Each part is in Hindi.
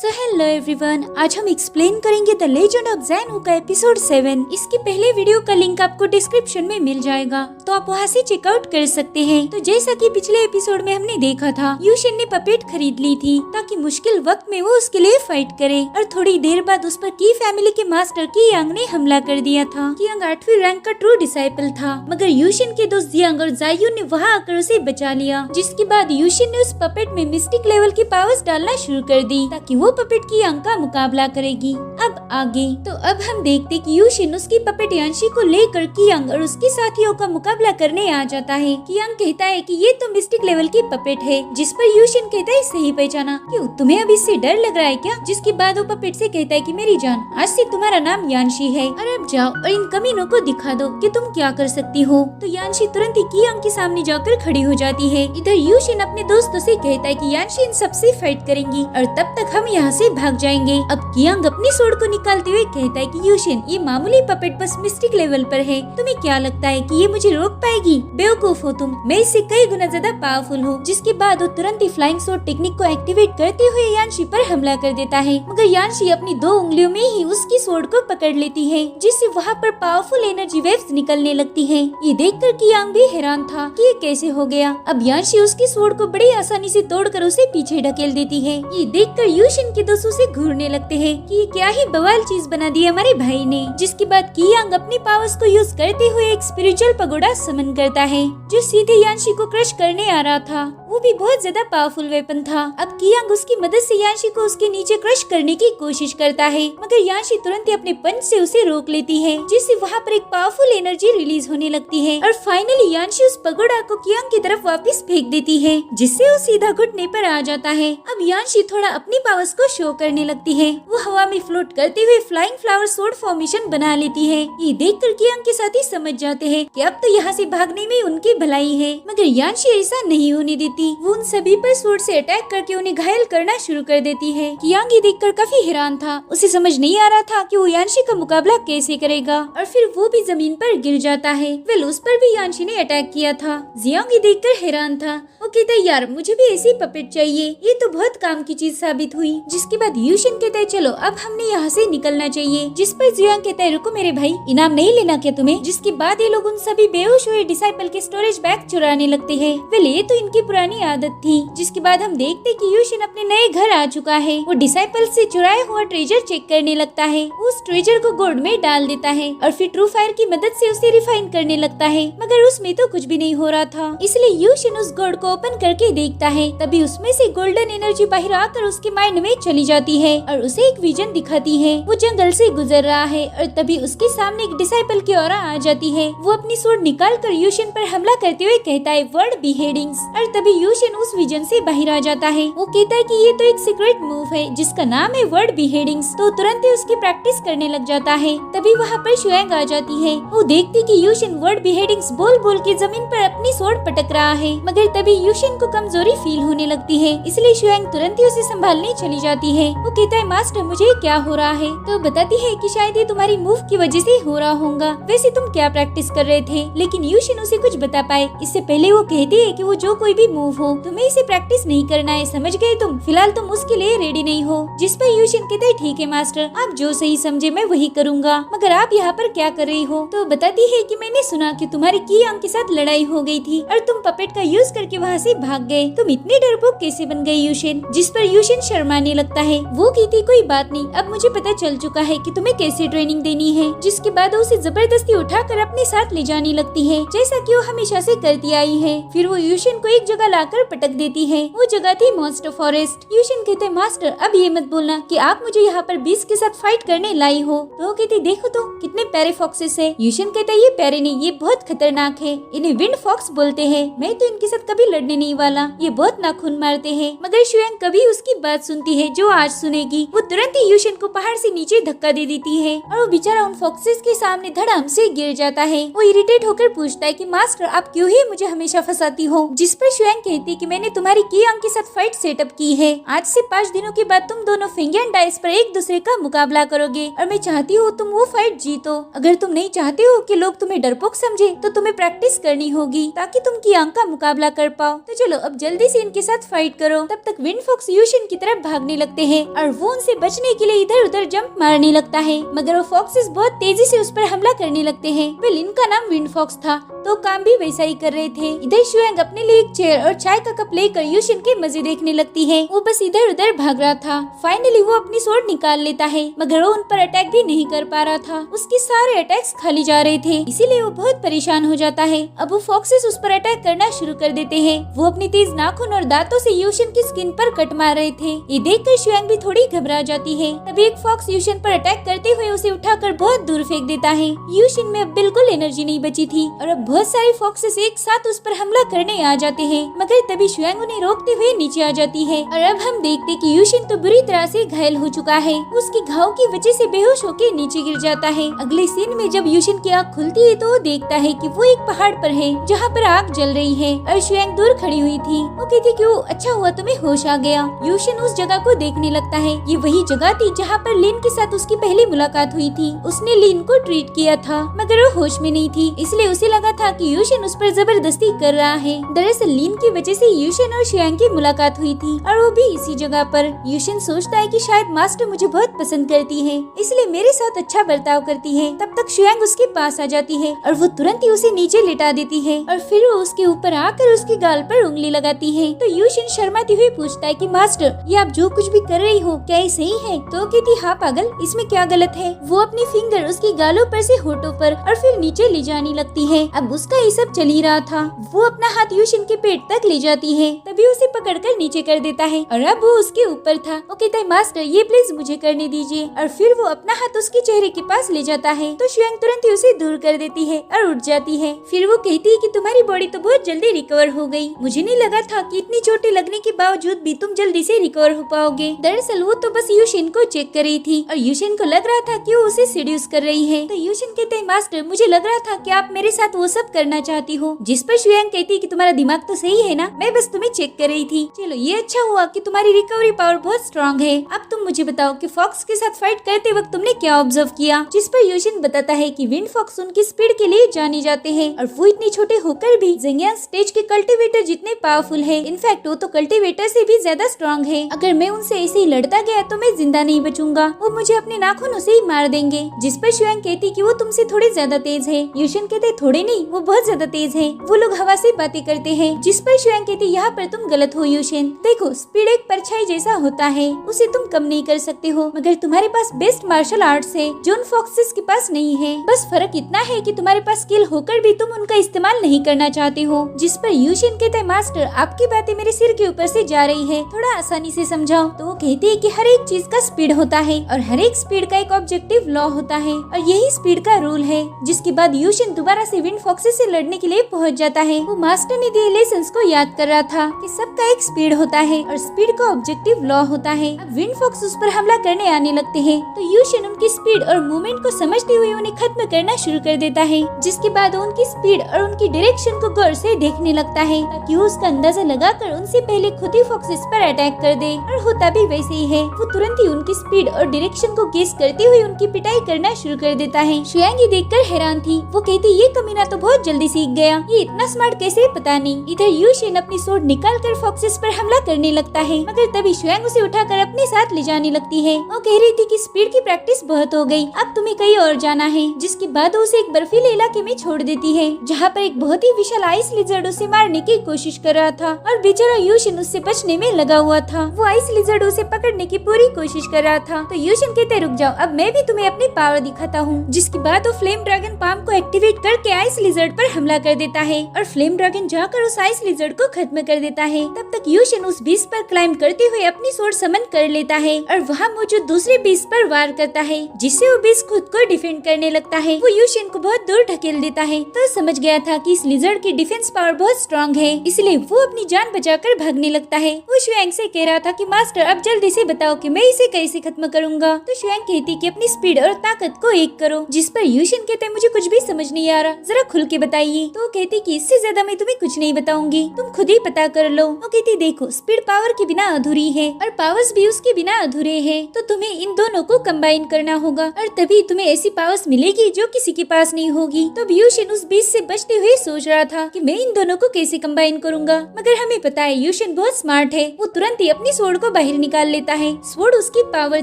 सो हेलो एवरीवन, आज हम एक्सप्लेन करेंगे द लेजेंड ऑफ ज़ेन का एपिसोड 7। इसके पहले वीडियो का लिंक आपको डिस्क्रिप्शन में मिल जाएगा, तो आप वहां से चेकआउट कर सकते हैं। तो जैसा कि पिछले एपिसोड में हमने देखा था, यूशिन ने पपेट खरीद ली थी ताकि मुश्किल वक्त में वो उसके लिए फाइट करे, और थोड़ी देर बाद उस पर की फैमिली के मास्टर की यांग ने हमला कर दिया था। की यांग 8वीं रैंक का ट्रू डिसाइपल था, मगर यूशिन के दोस्त जियांग और जायू ने वहाँ आकर उसे बचा लिया। जिसके बाद यूशिन ने उस पपेट में मिस्टिक लेवल की पावर्स डालना शुरू कर दी ताकि वो पपेट की यांग का मुकाबला करेगी। अब आगे तो अब हम देखते कि यूशिन उसकी पपेट यांशी को लेकर कियांग और उसके साथियों का मुकाबला करने आ जाता है। कियांग कहता है कि ये तो मिस्टिक लेवल की पपेट है, जिस पर यूशिन कहता है सही पहचाना, क्यों तुम्हें अब इससे डर लग रहा है क्या? जिसके बाद वो पपेट से कहता है कि मेरी जान, आज से तुम्हारा नाम यांशी है और अब जाओ और इन कमीनों को दिखा दो कि तुम क्या कर सकती हो। तो यांशी तुरंत ही कियांग के सामने जाकर खड़ी हो जाती है। इधर यूशिन अपने दोस्तों से कहता है कि यांशी इन सबसे फाइट करेंगी और तब तक हम यहाँ से भाग जाएंगे। अब कियांग अपनी सोड को निकालते हुए कहता है कि यूशिन, ये मामूली पपेट बस मिस्टिक लेवल पर है, तुम्हें क्या लगता है कि ये मुझे रोक पाएगी? बेवकूफ हो तुम, मैं इससे कई गुना ज्यादा पावरफुल हूँ। जिसके बाद वो तुरंत ही फ्लाइंग सोड टेक्निक को एक्टिवेट करते हुए यांशी पर हमला कर देता है, मगर यांशी अपनी 2 उंगलियों में ही उसकी सोड को पकड़ लेती है, जिससे वहाँ पर पावरफुल एनर्जी वेव्स निकलने लगती है। ये देखकर कियांग भी हैरान था कि ये कैसे हो गया। अब यांशी उसकी सोड को बड़ी आसानी से तोड़कर उसे पीछे ढकेल देती है। ये देखकर यूशिन के दोस्त उसे घूरने लगते हैं कि ये क्या ही बवाल चीज बना दी हमारे भाई ने। जिसके बाद कियांग अपनी पावर्स को यूज करते हुए एक स्पिरिचुअल पगोडा समन करता है, जो सीधे यांशी को क्रश करने आ रहा था। वो भी बहुत ज्यादा पावरफुल वेपन था। अब कियांग उसकी मदद से यांशी को उसके नीचे क्रश करने की कोशिश करता है, मगर यांशी तुरंत ही अपने पंच से उसे रोक लेती है, जिससे वहाँ पर एक पावरफुल एनर्जी रिलीज होने लगती है और फाइनली यांशी उस पगोडा को कियांग की तरफ वापस फेंक देती है, जिससे वो सीधा घुटने पर आ जाता है। अब यांशी थोड़ा अपनी पावर्स को शो करने लगती है। वो हवा में फ्लोट करते हुए फ्लाइंग फ्लावर सोड फॉर्मेशन बना लेती है। ये देखकर कियांग के साथी समझ जाते हैं कि अब तो यहाँ से भागने में उनकी भलाई है, मगर यांशी ऐसा नहीं होने देती। वो उन सभी पर सोड से अटैक करके उन्हें घायल करना शुरू कर देती है। कियांग ये देखकर काफी हैरान था, उसे समझ नहीं आ रहा था कि वो यांशी का मुकाबला कैसे करेगा, और फिर वो भी जमीन पर गिर जाता है। वेल, उस पर भी यांशी ने अटैक किया था। जियांग ये देखकर हैरान था। वो कहता है, यार मुझे भी ऐसी पपेट चाहिए, ये तो बहुत काम की चीज साबित हुई। जिसके बाद यूशिन कहता है, चलो अब हमने यहाँ से निकलना चाहिए। जिस पर जियांग कहता है, रुको मेरे भाई, इनाम नहीं लेना क्या तुम्हें? जिसके बाद ये लोग उन सभी बेहोश हुए डिसाइपल के स्टोरेज बैग चुराने लगते हैं। वेल, ये तो इनकी पुरानी आदत थी। जिसके बाद हम देखते कि यूशिन अपने नए घर आ चुका है। वो डिसाइपल से चुराया हुआ ट्रेजर चेक करने लगता है। उस ट्रेजर को गोल्ड में डाल देता है और फिर ट्रू फायर की मदद से उसे रिफाइन करने लगता है, मगर उसमें तो कुछ भी नहीं हो रहा था। इसलिए यूशिन उस गोल्ड को ओपन करके देखता है। तभी उसमें से गोल्डन एनर्जी बाहर आकर उसके माइंड में चली जाती है और उसे एक विजन दिखाती है। वो जंगल से गुजर रहा है और तभी उसके सामने एक डिसाइपल की ऑरा आ जाती है। वो अपनी सोड निकालकर यूशिन पर हमला करते हुए कहता है, वर्ड बिहेडिंग्स, और तभी यूशिन उस विजन से बाहर आ जाता है। वो कहता है कि ये तो एक सीक्रेट मूव है जिसका नाम है वर्ड बिहेडिंग्स, तो तुरंत ही उसकी प्रैक्टिस करने लग जाता है। तभी वहाँ पर शुएंग आ जाती है। वो देखती कि यूशिन वर्ड बिहेडिंग्स बोल बोल के जमीन पर अपनी सोड पटक रहा है, मगर तभी यूशिन को कमजोरी फील होने लगती है, इसलिए शुएंग तुरंत ही उसे संभालने चली जाती है। वो कहता है, मास्टर मुझे क्या हो रहा है? तो बताती है कि शायद ये तुम्हारी मूव की वजह से हो रहा होगा। वैसे तुम क्या प्रैक्टिस कर रहे थे? लेकिन यूशिन उसे कुछ बता पाए इससे पहले वो कहती है कि वो जो कोई भी मूव हो तुम्हें इसे प्रैक्टिस नहीं करना है, समझ गए तुम? फिलहाल तुम उसके लिए रेडी नहीं हो। जिस पर यूशिन कहता है, ठीक है मास्टर, आप जो सही समझे मैं वही करूँगा, मगर आप यहाँ पर क्या कर रही हो? तो बताती है कि मैंने सुना कि तुम्हारी कियांग के साथ लड़ाई हो गई थी और तुम पपेट का यूज करके वहाँ से भाग गए। तुम इतने डरपोक कैसे बन गए यूशिन? जिस पर यूशिन शर्माने लगता है। वो कहती, कोई बात नहीं, अब मुझे पता चल चुका है कि तुम्हें कैसे ट्रेनिंग देनी है। जिसके बाद उसे जबरदस्ती उठाकर अपने साथ ले जाने लगती है, जैसा कि वो हमेशा से करती आई है। फिर वो यूशिन को एक जगह लाकर पटक देती है। वो जगह थी मॉन्स्टर फॉरेस्ट। यूशिन कहते, मास्टर अब ये मत बोलना कि आप मुझे यहाँ पर बीस के साथ फाइट करने लाई हो। तो वो कहती, देखो तो कितने प्यारे फॉक्सेस है। यूशिन कहता है, ये प्यारे नहीं, ये बहुत खतरनाक है, इन्हें विंड फॉक्स बोलते हैं। मैं तो इनके साथ कभी लड़ने नहीं वाला, ये बहुत नाखून मारते हैं। मगर शुएंग कभी उसकी बात सुनती है जो आज सुनेगी। वो तुरंत ही यूशिन को पहाड़ से नीचे धक्का दे देती है और वो बेचारा उन फॉक्सेस के सामने धड़ाम से गिर जाता है। वो इरिटेट होकर पूछता है कि मास्टर आप क्यों ही मुझे हमेशा फंसाती हो? जिस पर शुएंग कहती कि मैंने तुम्हारी कियांग के साथ फाइट सेटअप की है। आज से 5 दिनों के बाद तुम दोनों फिंगर डाइस पर एक दूसरे का मुकाबला करोगे और मैं चाहती हूँ तुम वो फाइट जीतो। अगर तुम नहीं चाहते हो कि लोग तुम्हें डरपोक समझे तो तुम्हें प्रैक्टिस करनी होगी ताकि तुम कियांग का मुकाबला कर पाओ। तो चलो अब जल्दी से इनके साथ फाइट करो। तब तक विंड फॉक्स यूशिन की तरफ भागने लगते हैं और वो उनसे बचने के लिए इधर उधर जंप मारने लगता है, मगर वो फॉक्सेस बहुत तेजी से उस पर हमला करने लगते हैं। वेल इनका नाम विंड फॉक्स था तो काम भी वैसा ही कर रहे थे। इधर शुएंग अपने लिए एक चेयर और चाय का कप लेकर यूशिन के मजे देखने लगती है। वो बस इधर उधर भाग रहा था। फाइनली वो अपनी स्वॉर्ड निकाल लेता है, मगर वो उन पर अटैक भी नहीं कर पा रहा था। उसके सारे अटैक्स खाली जा रहे थे, इसीलिए वो बहुत परेशान हो जाता है। अब वो फॉक्सेस उस पर अटैक करना शुरू कर देते हैं। वो अपनी तेज नाखून और दांतों से यूशिन की स्किन पर कट मार रहे थे। ये देखकर शुएंग भी थोड़ी घबरा जाती है। तभी एक फॉक्स यूशिन पर अटैक करते हुए उसे उठाकर बहुत दूर फेंक देता है। यूशिन में अब बिल्कुल एनर्जी नहीं बची थी और अब बहुत सारे फॉक्सेस एक साथ उस पर हमला करने आ जाते हैं, मगर तभी शुएंग उन्हें रोकते हुए नीचे आ जाती है। और अब हम देखते कि यूशिन तो बुरी तरह से घायल हो चुका है। उसकी घाव की वजह से बेहोश होकर नीचे गिर जाता है। अगले सीन में जब यूशिन की आँख खुलती है तो वो देखता है कि वो एक पहाड़ पर है जहाँ पर आग जल रही है और शुएंग दूर खड़ी हुई थी। वो कहती कि वो अच्छा हुआ तुम्हें होश आ गया। यूशिन उस जगह को देखने लगता है। ये वही जगह थी जहाँ पर लिन के साथ उसकी पहली मुलाकात हुई थी। उसने लिन को ट्रीट किया था, मगर वो होश में नहीं थी, इसलिए उसे लगा था कि यूशिन उस पर जबरदस्ती कर रहा है। दरअसल लिन की वजह से यूशिन और शुएंग की मुलाकात हुई थी और वो भी इसी जगह पर। यूशिन सोचता है कि शायद मास्टर मुझे बहुत पसंद करती है, इसलिए मेरे साथ अच्छा बर्ताव करती है। तब तक शुएंग उसके पास आ जाती है और वो तुरंत ही उसे नीचे लिटा देती है और फिर वो उसके ऊपर आकर उसके गाल पर उंगली लगाती है। तो यूशिन शर्माती हुई पूछता है कि मास्टर ये आप जो कुछ भी कर रही हो क्या ये सही है? तो कहती हाँ पागल, इसमें क्या गलत है। वो अपनी फिंगर उसकी गालों पर से होठों पर और फिर नीचे ले जाने लगती है। अब उसका ये सब चल ही रहा था। वो अपना हाथ यूशिन के पेट तक ले जाती है, तभी उसे पकड़कर नीचे कर देता है और अब वो उसके ऊपर था। वो कहता है मास्टर ये प्लीज मुझे करने दीजिए और फिर वो अपना हाथ उसके चेहरे के पास ले जाता है। तो शुएंग तुरंत ही उसे दूर कर देती है और उठ जाती है। फिर वो कहती है कि तुम्हारी बॉडी तो बहुत जल्दी रिकवर हो गई। मुझे नहीं लगा था कि इतनी चोटें लगने के बावजूद भी तुम जल्दी से रिकवर हो पाओगे। दरअसल वो तो बस यूशिन को चेक कर रही थी और यूशिन को लग रहा था कि वो उसे सीड्यूस कर रही है। तो यूशिन कहते हैं मास्टर मुझे लग रहा था कि आप मेरे साथ वो सब करना चाहती हो। जिस पर शुएंग कहती है कि तुम्हारा दिमाग तो सही है ना, मैं बस तुम्हें चेक कर रही थी। चलो ये अच्छा हुआ कि तुम्हारी रिकवरी पावर बहुत स्ट्रॉन्ग है। अब तुम मुझे बताओ कि फॉक्स के साथ फाइट करते वक्त तुमने क्या ऑब्जर्व किया? जिस पर यूशिन बताता है कि विंड फॉक्स उनकी स्पीड के लिए जाने जाते हैं और वो इतने छोटे होकर भी ज़ेंगियांग स्टेज के कल्टीवेटर जितने पावरफुल है। इनफैक्ट वो तो कल्टीवेटर से भी ज्यादा स्ट्रॉन्ग है। अगर मैं उनसे ऐसे ही लड़ता गया तो मैं जिंदा नहीं बचूंगा, वो मुझे अपने नाखूनों से ही मार देंगे। जिस पर शुएंग कहती कि वो तुमसे थोड़े ज्यादा तेज है। यूशिन कहते थोड़े नहीं, वो बहुत ज्यादा तेज है। वो लोग हवा से बातें करते हैं। जिस पर शुएंग कहती यहाँ पर तुम गलत हो यूशिन। देखो स्पीड एक परछाई जैसा होता है, उसे तुम कम नहीं कर सकते हो, मगर तुम्हारे पास बेस्ट मार्शल आर्ट्स है जो उन फॉक्सेस के पास नहीं है। बस फर्क इतना है कि तुम्हारे पास स्किल होकर भी तुम उनका इस्तेमाल नहीं करना चाहते हो। जिस पर यूशिन कहता है मास्टर आपकी बातें मेरे सिर के ऊपर से जा रही है, थोड़ा आसानी से समझाओ। तो वो कहती है कि हर एक चीज का स्पीड होता है और हर एक स्पीड का एक ऑब्जेक्टिव लॉ होता है और यही स्पीड का रूल है। जिसके बाद यूशिन दोबारा से विंड फॉक्सेस से लड़ने के लिए पहुंच जाता है। वो मास्टर ने दिए लेसन्स को याद कर रहा था कि सबका एक स्पीड होता है और स्पीड का ऑब्जेक्टिव लॉ होता है। अब विंड फॉक्स उस पर हमला करने आने लगते हैं तो यूशिन उनकी स्पीड और मूवमेंट को समझते हुए उन्हें खत्म करना शुरू कर देता है। जिसके बाद वो उनकी स्पीड और उनकी डायरेक्शन को गौर से देखने लगता है ताकि वो उसका अंदाजा लगाकर उनसे पहले खुद ही फॉक्सेस पर अटैक कर दे। और होता भी वैसे ही है। वो तुरंत ही उनकी स्पीड और डायरेक्शन को गेस करते हुए उनकी पिटाई करना शुरू कर देता है। शुएंग ये देखकर हैरान थी। वो कहती ये कमीना तो बहुत जल्दी सीख गया, ये इतना स्मार्ट कैसे पता नहीं। इधर यूशिन अपनी स्वॉर्ड निकालकर फॉक्सेस पर हमला करने लगता है, मगर तभी शुएंग उसे उठाकर अपने साथ ले जाने लगती है। वो कह रही थी कि स्पीड की प्रैक्टिस बहुत हो गई, अब तुम्हें कहीं और जाना है। जिसके बाद उसे एक बर्फीले इलाके में छोड़ देती है जहाँ पर एक बहुत ही विशाल आइस लिजर्ड उसे मारने की कोशिश कर रहा था और बेचारा यूशिन उससे बचने में लगा हुआ था। वो आइस लिजर्ड उसे पकड़ने की पूरी कोशिश कर रहा था। तो यूशिन कहते रुक जाओ, अब मैं भी तुम्हें अपनी पावर दिखाता हूँ। जिसके बाद वो फ्लेम ड्रैगन पाम को एक्टिवेट करके आइस लिजर्ड पर हमला कर देता है और फ्लेम ड्रैगन जाकर उस आइस लिजर्ड को खत्म कर देता है। तब तक यूशिन उस बीच पर क्लाइंब करते हुए अपनी स्वॉर्ड समन कर लेता है और वहाँ मौजूद दूसरे बीस्ट पर वार करता है, जिससे वो बीस्ट खुद को डिफेंड करने लगता है। वो यूशिन को बहुत दूर ढकेल देता है। तो समझ गया था कि इस लिजर्ड की डिफेंस पावर बहुत स्ट्रांग है, इसलिए वो अपनी जान बचाकर भागने लगता है। वो शुयांग से कह रहा था कि मास्टर अब जल्दी से बताओ कि मैं इसे कैसे खत्म करूंगा। तो शुयांग कहती कि अपनी स्पीड और ताकत को एक करो, जिस पर यूशिन कहते मुझे कुछ भी समझ नहीं आ रहा, जरा खुल के बताइए। तो कहती कि इससे ज्यादा मैं तुम्हें कुछ नहीं बताऊंगी, तुम खुद ही पता कर लो। वो कहती देखो स्पीड पावर के बिना अधूरी है और पावर्स भी उसके बिना अधूरे हैं, तो तुम्हें इन दोनों को कंबाइन करना होगा और तभी तुम्हें ऐसी पावर्स मिलेगी जो किसी के पास नहीं होगी। तो यूशिन उस बीच से बचते हुए सोच रहा था कि मैं इन दोनों को कैसे कंबाइन करूंगा, मगर हमें पता है यूशिन बहुत स्मार्ट है। वो तुरंत ही अपनी स्वॉर्ड को बाहर निकाल लेता है। स्वॉर्ड उसकी पावर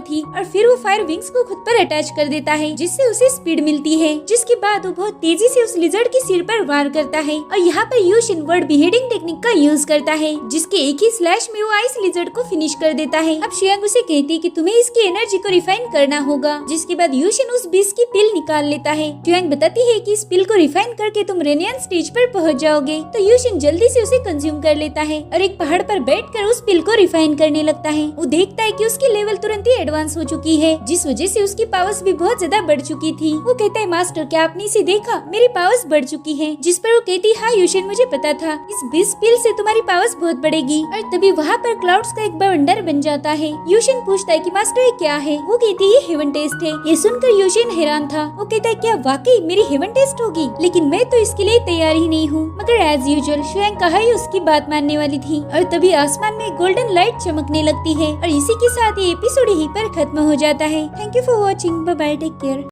थी और फिर वो फायर विंग्स को खुद पर अटैच कर देता है, जिससे उसे स्पीड मिलती है। जिसके बाद वो बहुत तेजी से उस लिजर्ड के सिर पर वार करता है और यहाँ पर यूशिन वर्ड बिहेडिंग टेक्निक का यूज करता है, जिसके एक ही स्लैश में वो आइस लिजर्ड को फिनिश कर देता है। अब शुयांग उसे कहती है कि तुम्हें इसकी एनर्जी को रिफाइन करना होगा। जिसके बाद यूशिन उस बीस की पिल निकाल लेता है। शुयांग बताती है कि इस पिल को रिफाइन करके तुम रेनियन स्टेज पर पहुंच जाओगे। तो यूशिन जल्दी से उसे कंज्यूम कर लेता है और एक पहाड़ पर बैठकर उस पिल को रिफाइन करने लगता है। वो देखता है कि उसकी लेवल तुरंत ही एडवांस हो चुकी है, जिस वजह से उसकी पावर्स भी बहुत ज्यादा बढ़ चुकी थी। वो कहता है मास्टर क्या आपने इसे देखा, मेरी पावर्स बढ़ चुकी है। जिस पर वो कहती हाँ यूशिन मुझे पता था, इस बीस पिल से तुम्हारी पावर्स बहुत बढ़ेगी। और तभी वहाँ पर क्लाउड्स का एक बवंडर बन जाता है। यूशिन पूछता है कि मास्टर ये क्या है। वो कहती है हेवन टेस्ट है। ये सुनकर यूशिन हैरान था। वो कहता है क्या वाकई मेरी हेवन टेस्ट होगी, लेकिन मैं तो इसके लिए तैयार ही नहीं हूँ। मगर एज यूजुअल शुयांग कहाँ ही उसकी बात मानने वाली थी। और तभी आसमान में गोल्डन लाइट चमकने लगती है और इसी के साथ ये एपिसोड यहीं पर खत्म हो जाता है। Thank you for watching, bye bye, take care.